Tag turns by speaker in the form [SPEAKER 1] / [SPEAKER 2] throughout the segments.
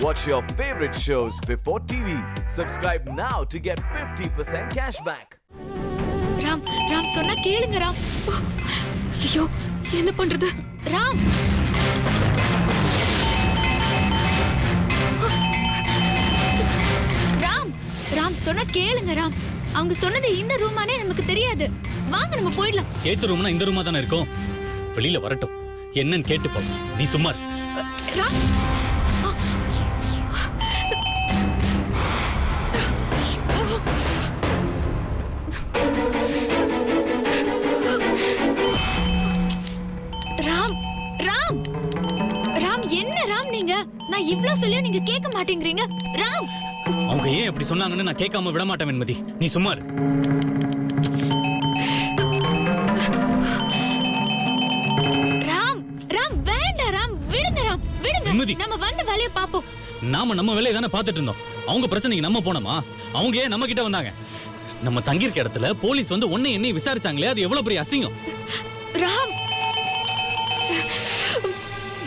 [SPEAKER 1] Watch your favorite shows before TV. Subscribe now to get 50% cashback.
[SPEAKER 2] Ram Ram சொன்னா கேளுங்க ராம். ஐயோ என்ன பண்றது ராம்? ராம் ராம் சொன்னா கேளுங்க ராம். அவங்க சொன்னது இந்த ரூமானே நமக்கு தெரியாது. வாங்க நம்ம போயிடலாம்.
[SPEAKER 3] ஏத்து ரூம்னா இந்த ரூமா தானே இருக்கும். வெளியில வரட்டும், என்னன்னு கேட்டு போ. நீ சும்மா
[SPEAKER 2] ராம். ராம் ராம் ராம் என்ன ராம் நீங்க? நான் இவ்ளோ சொல்லியும் நீங்க கேட்க மாட்டேங்கறீங்க. ராம்
[SPEAKER 3] அவங்க ஏன் அப்படி சொன்னாங்கன்னு நான் கேட்காம விட மாட்டேன் வெண்மதி. நீ சும்மா
[SPEAKER 2] ராம் ராம் வேண்டாம் ராம். விடுங்க ராம் விடுங்க. நம்ம வந்த வேலைய பாப்போம்.
[SPEAKER 3] நாம நம்ம வேலையை தானே பார்த்துட்டு இருந்தோம். அவங்க பிரச்சனைக்கு நம்ம போனோமா? அவங்க ஏன் நம்ம கிட்ட வந்தாங்க? நம்ம தங்கியிருக்க இடத்துல போலீஸ் வந்து உன்னை என்னை விசாரிச்சாங்களே, அது எவ்வளவு பெரிய அசிங்கம்.
[SPEAKER 2] ராம்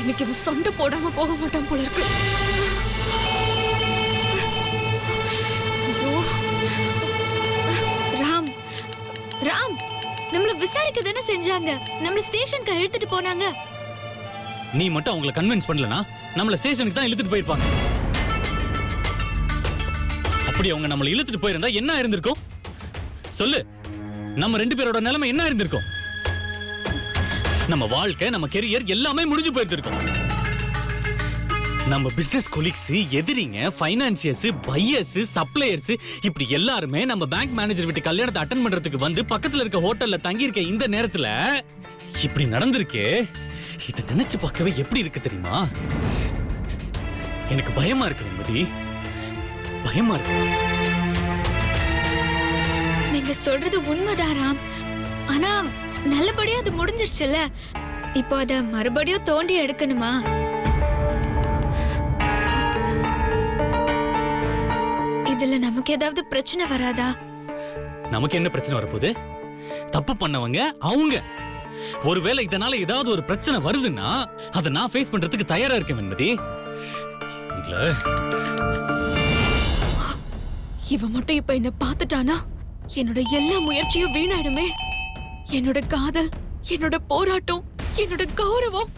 [SPEAKER 2] இன்னைக்கு அவன் சண்டை போடாம போக மாட்டான் போல இருக்கு. ராம் ராம் நம்மள விசாரிக்க தானே செஞ்சாங்க. நம்மள ஸ்டேஷனுக்கு இழுத்துட்டு போனாங்க.
[SPEAKER 3] நீ மட்டும் அவங்களை கன்வின்ஸ் பண்ணலனா நம்மள ஸ்டேஷனுக்கு தான் இழுத்துட்டு போயிருப்பாங்க. அப்படி அவங்க நம்மள இழுத்துட்டு போயிருந்தா என்ன இருந்திருக்கும் சொல்லு? நம்ம ரெண்டு பேரோட நிலைமை என்ன இருந்திருக்கும்? நம்ம வாழ்க்கை, நம்ம கெரியர் எல்லாமே முடிஞ்சு போயிருந்திருக்கும். நம்ம பிசினஸ் கொலீக்ஸ், எதிரிங்க, ஃபைனான்சியர்ஸ், பையர்ஸ், சப்ளையர்ஸ் இப்படி எல்லாருமே நம்ம பேங்க் மேனேஜர் வீட்டு கல்யாணத்தை அட்டெண்ட் பண்றதுக்கு வந்து பக்கத்துல இருக்க ஹோட்டல்ல தங்கி இருக்க இந்த நேரத்துல இப்படி நடந்திருக்கே. இதை நினைச்சு பார்க்கவே எப்படி இருக்கு தெரியுமா? எனக்கு பயமா இருக்கு வெண்மதி, பயமா இருக்கு.
[SPEAKER 2] நீங்க சொல்றது உண்மைதான் ராம். ஆனா நல்லபடியா அது முடிஞ்சிருச்சுல. இப்போ அத மறுபடியும் தோண்டி எடுக்கணுமா? இதுல நமக்கு ஏதாவது பிரச்சனை வராதா?
[SPEAKER 3] நமக்கு என்ன பிரச்சனை வரப்போகுது? தப்பு பண்ணவங்க அவங்க. ஒருவேளை இதனால ஏதாவது ஒரு பிரச்சனை வருதுன்னா அதை நான் ஃபேஸ் பண்றதுக்கு தயாரா இருக்கேன் வெண்மதி.
[SPEAKER 2] இவ மட்டும் இப்ப என்ன பார்த்துட்டானா என்னோட எல்லா முயற்சியும் வீணாயிடுமே. என்னோட காதல், என்னோட போராட்டம், என்னோட கௌரவம்